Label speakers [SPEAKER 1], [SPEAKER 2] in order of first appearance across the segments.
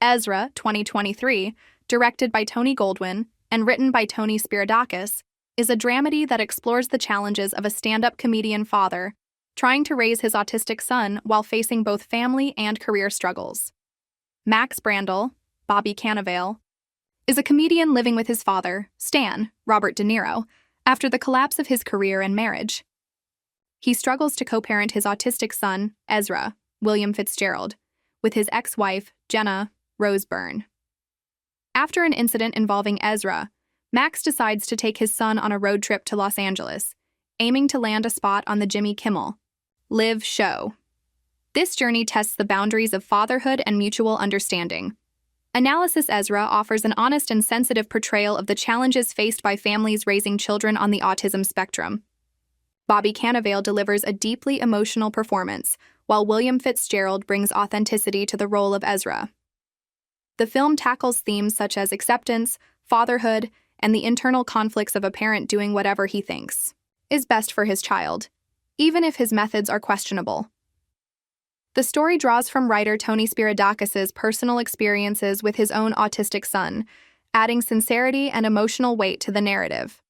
[SPEAKER 1] Ezra, 2023, directed by Tony Goldwyn and written by Tony Spiridakis, is a dramedy that explores the challenges of a stand-up comedian father trying to raise his autistic son while facing both family and career struggles. Max Brandel, Bobby Cannavale, is a comedian living with his father, Stan, Robert De Niro, after the collapse of his career and marriage. He struggles to co-parent his autistic son, Ezra, William Fitzgerald, with his ex-wife, Jenna Rose Byrne. After an incident involving Ezra, Max decides to take his son on a road trip to Los Angeles, aiming to land a spot on the Jimmy Kimmel Live show. This journey tests the boundaries of fatherhood and mutual understanding. Analysis Ezra offers an honest and sensitive portrayal of the challenges faced by families raising children on the autism spectrum. Bobby Cannavale delivers a deeply emotional performance, while William Fitzgerald brings authenticity to the role of Ezra. The film tackles themes such as acceptance, fatherhood, and the internal conflicts of a parent doing whatever he thinks is best for his child, even if his methods are questionable. The story draws from writer Tony Spiridakis' personal experiences with his own autistic son, adding sincerity and emotional weight to the narrative.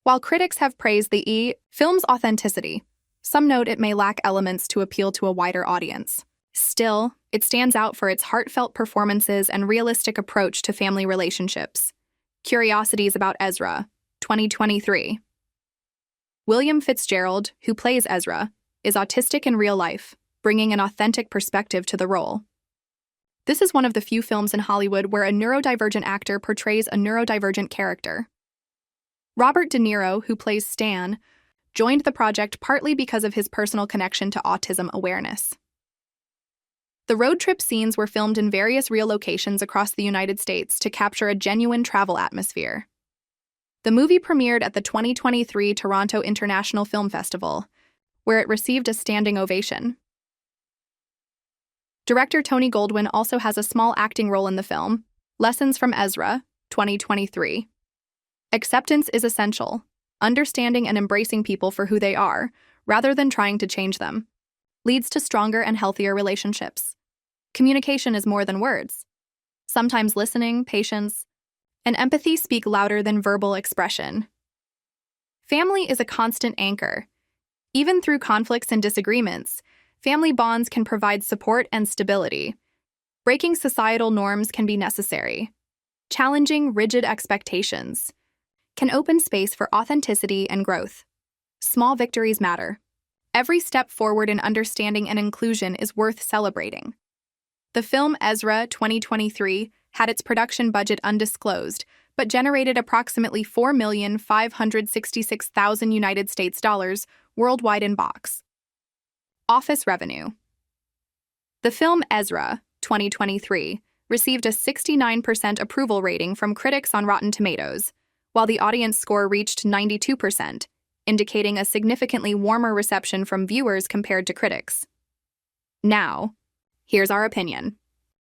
[SPEAKER 1] While critics have praised the film's authenticity, some note it may lack elements to appeal to a wider audience. Still, it stands out for its heartfelt performances and realistic approach to family relationships. Curiosities about Ezra, 2023. William Fitzgerald, who plays Ezra, is autistic in real life, bringing an authentic perspective to the role. This is one of the few films in Hollywood where a neurodivergent actor portrays a neurodivergent character. Robert De Niro, who plays Stan, joined the project partly because of his personal connection to autism awareness. The road trip scenes were filmed in various real locations across the United States to capture a genuine travel atmosphere. The movie premiered at the 2023 Toronto International Film Festival, where it received a standing ovation. Director Tony Goldwyn also has a small acting role in the film. Lessons from Ezra, 2023. Acceptance is essential, understanding and embracing people for who they are, rather than trying to change them, leads to stronger and healthier relationships. Communication is more than words. Sometimes listening, patience, and empathy speak louder than verbal expression. Family is a constant anchor. Even through conflicts and disagreements, family bonds can provide support and stability. Breaking societal norms can be necessary. Challenging rigid expectations can open space for authenticity and growth. Small victories matter. Every step forward in understanding and inclusion is worth celebrating. The film Ezra 2023 had its production budget undisclosed, but generated approximately $4,566,000 United States dollars worldwide in box office revenue. The film Ezra 2023 received a 69% approval rating from critics on Rotten Tomatoes, while the audience score reached 92%, indicating a significantly warmer reception from viewers compared to critics. Now, here's our opinion.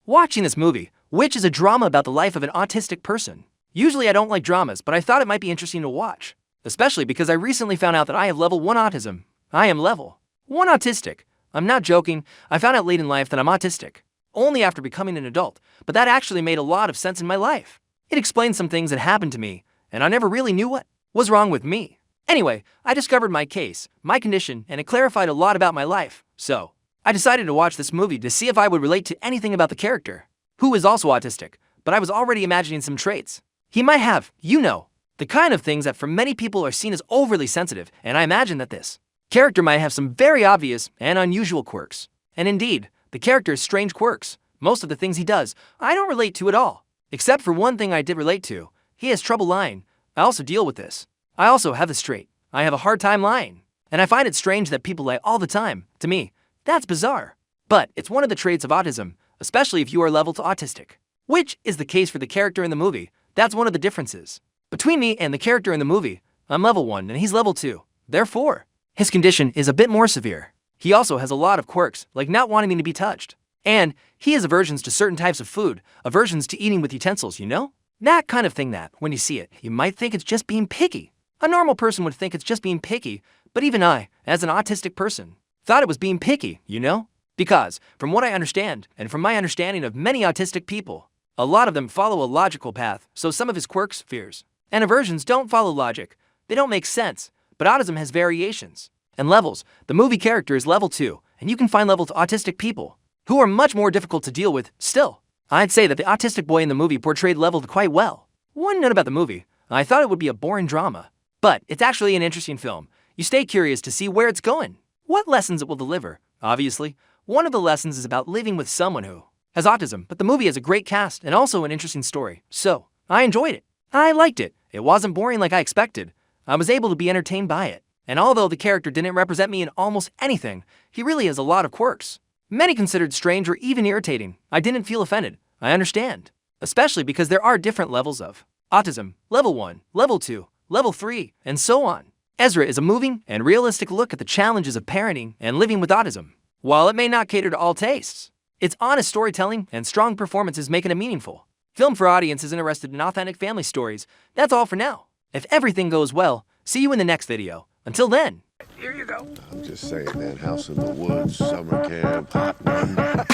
[SPEAKER 2] Watching this movie, which is a drama about the life of an autistic person. Usually I don't like dramas, but I thought it might be interesting to watch, especially because I recently found out that I have level 1 autism. I am level 1 autistic. I'm not joking, I found out late in life that I'm autistic, only after becoming an adult, but that actually made a lot of sense in my life. It explained some things that happened to me, and I never really knew what was wrong with me. Anyway, I discovered my case, my condition, and it clarified a lot about my life, so I decided to watch this movie to see if I would relate to anything about the character, who is also autistic, but I was already imagining some traits he might have, the kind of things that for many people are seen as overly sensitive, and I imagine that this character might have some very obvious and unusual quirks. And indeed, the character's strange quirks, most of the things he does, I don't relate to at all. Except for one thing I did relate to. He has trouble lying. I also deal with this. I also have this trait. I have a hard time lying. And I find it strange that people lie all the time. To me, that's bizarre. But it's one of the traits of autism, especially if you are level to autistic. Which is the case for the character in the movie. That's one of the differences. Between me and the character in the movie, I'm level 1 and he's level 2. Therefore, his condition is a bit more severe. He also has a lot of quirks, like not wanting me to be touched. And he has aversions to certain types of food, aversions to eating with utensils, That kind of thing that, when you see it, you might think it's just being picky. A normal person would think it's just being picky, but even I, as an autistic person, thought it was being picky, Because, from what I understand, and from my understanding of many autistic people, a lot of them follow a logical path, so some of his quirks, fears, and aversions don't follow logic. They don't make sense, but autism has variations and levels. The movie character is level 2, and you can find level to autistic people who are much more difficult to deal with still. I'd say that the autistic boy in the movie portrayed level quite well. One note about the movie, I thought it would be a boring drama, but it's actually an interesting film. You stay curious to see where it's going, what lessons it will deliver. Obviously, one of the lessons is about living with someone who has autism, but the movie has a great cast and also an interesting story, so I enjoyed it. I liked it. It wasn't boring like I expected. I was able to be entertained by it. And although the character didn't represent me in almost anything, he really has a lot of quirks. Many considered strange or even irritating. I didn't feel offended. I understand. Especially because there are different levels of autism, level 1, level 2, level 3, and so on. Ezra is a moving and realistic look at the challenges of parenting and living with autism. While it may not cater to all tastes, its honest storytelling and strong performances make it a meaningful film for audiences interested in authentic family stories. That's all for now. If everything goes well, see you in the next video. Until then, here you go.
[SPEAKER 3] I'm just saying, man, house in the woods, summer camp, hot one.